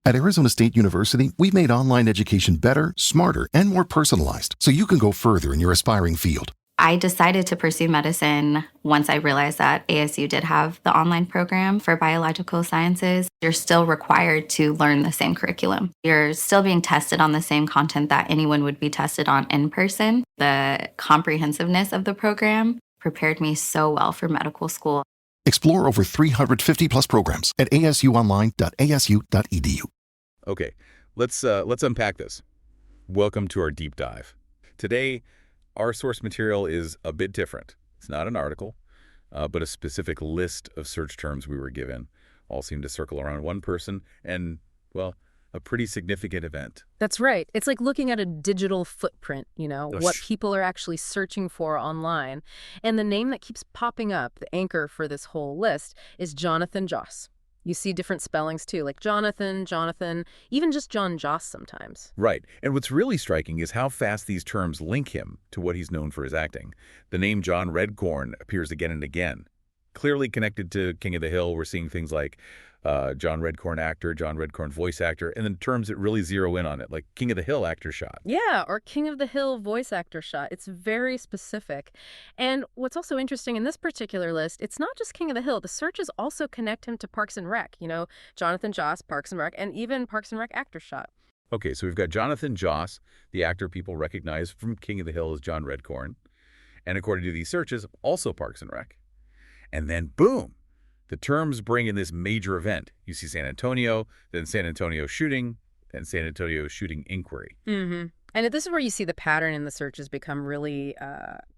At Arizona State University, we've made online education better, smarter, and more personalized so you can go further in your aspiring field. I decided to pursue medicine once I realized that ASU did have the online program for biological sciences. You're still required to learn the same curriculum. You're still being tested on the same content that anyone would be tested on in person. The comprehensiveness of the program prepared me so well for medical school. Explore over 350 plus programs at asuonline.asu.edu. Okay, let's unpack this. Welcome to our deep dive. Today, our source material is a bit different. It's not an article, but a specific list of search terms we were given. All seem to circle around one person and, well, a pretty significant event. That's right. It's like looking at a digital footprint, what people are actually searching for online. And the name that keeps popping up, the anchor for this whole list, is Jonathan Joss. You see different spellings too, like Jonathan, even just John Joss sometimes. Right. And what's really striking is how fast these terms link him to what he's known for his acting. The name John Redcorn appears again and again. Clearly connected to King of the Hill, we're seeing things like John Redcorn actor, John Redcorn voice actor, and then terms that really zero in on it, like King of the Hill actor shot. Yeah, or King of the Hill voice actor shot. It's very specific. And what's also interesting in this particular list, it's not just King of the Hill. The searches also connect him to Parks and Rec, Jonathan Joss, Parks and Rec, and even Parks and Rec actor shot. Okay, so we've got Jonathan Joss, the actor people recognize from King of the Hill as John Redcorn, and according to these searches, also Parks and Rec. And then, boom! The terms bring in this major event. You see San Antonio, then San Antonio shooting, and San Antonio shooting inquiry. Mm-hmm. And this is where you see the pattern in the searches become really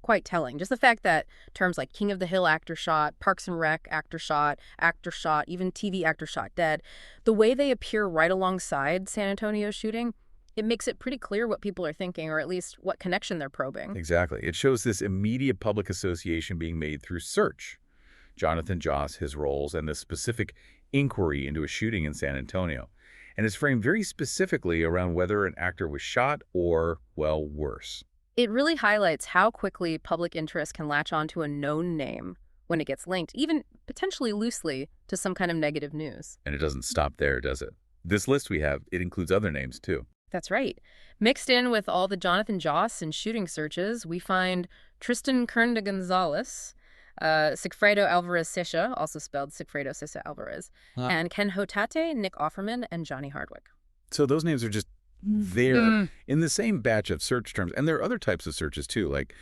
quite telling. Just the fact that terms like King of the Hill actor shot, Parks and Rec actor shot, even TV actor shot dead, the way they appear right alongside San Antonio shooting, it makes it pretty clear what people are thinking, or at least what connection they're probing. Exactly. It shows this immediate public association being made through search. Jonathan Joss, his roles, and the specific inquiry into a shooting in San Antonio. And it's framed very specifically around whether an actor was shot or, well, worse. It really highlights how quickly public interest can latch onto a known name when it gets linked, even potentially loosely, to some kind of negative news. And it doesn't stop there, does it? This list we have, it includes other names, too. That's right. Mixed in with all the Jonathan Joss and shooting searches, we find Tristan Kernda Gonzalez, Sigfredo Alvarez Sisha, also spelled Sigfredo Sisha Alvarez, and Ken Hotate, Nick Offerman, and Johnny Hardwick. So those names are just there in the same batch of search terms. And there are other types of searches, too, like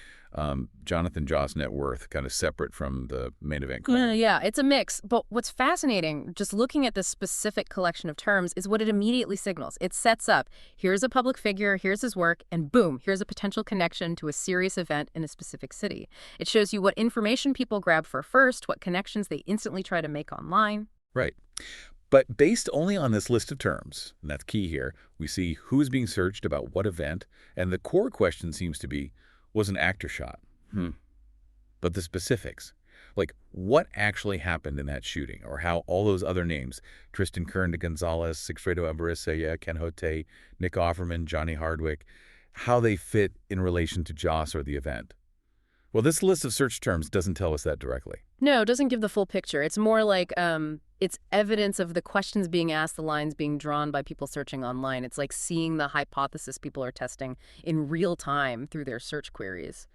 Jonathan Joss net worth, kind of separate from the main event. Yeah, it's a mix. But what's fascinating, just looking at this specific collection of terms, is what it immediately signals. It sets up, here's a public figure, here's his work, and boom, here's a potential connection to a serious event in a specific city. It shows you what information people grab for first, what connections they instantly try to make online. Right. But based only on this list of terms, and that's key here, we see who's being searched about what event, and the core question seems to be, was an actor shot? But the specifics, like what actually happened in that shooting, or how all those other names, Tristan Kernda Gonzalez, Sigfredo Alvarez, Ken Hotate, Nick Offerman, Johnny Hardwick, how they fit in relation to Joss or the event. Well, this list of search terms doesn't tell us that directly. No, it doesn't give the full picture. It's more like it's evidence of the questions being asked, the lines being drawn by people searching online. It's like seeing the hypothesis people are testing in real time through their search queries.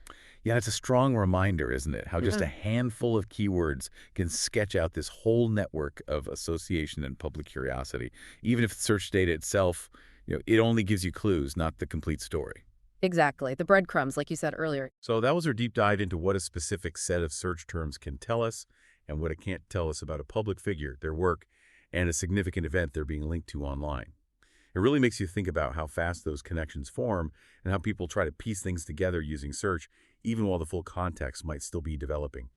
Yeah, it's a strong reminder, isn't it? How just a handful of keywords can sketch out this whole network of association and public curiosity. Even if the search data itself, it only gives you clues, not the complete story. Exactly. The breadcrumbs, like you said earlier. So that was our deep dive into what a specific set of search terms can tell us and what it can't tell us about a public figure, their work, and a significant event they're being linked to online. It really makes you think about how fast those connections form and how people try to piece things together using search, even while the full context might still be developing.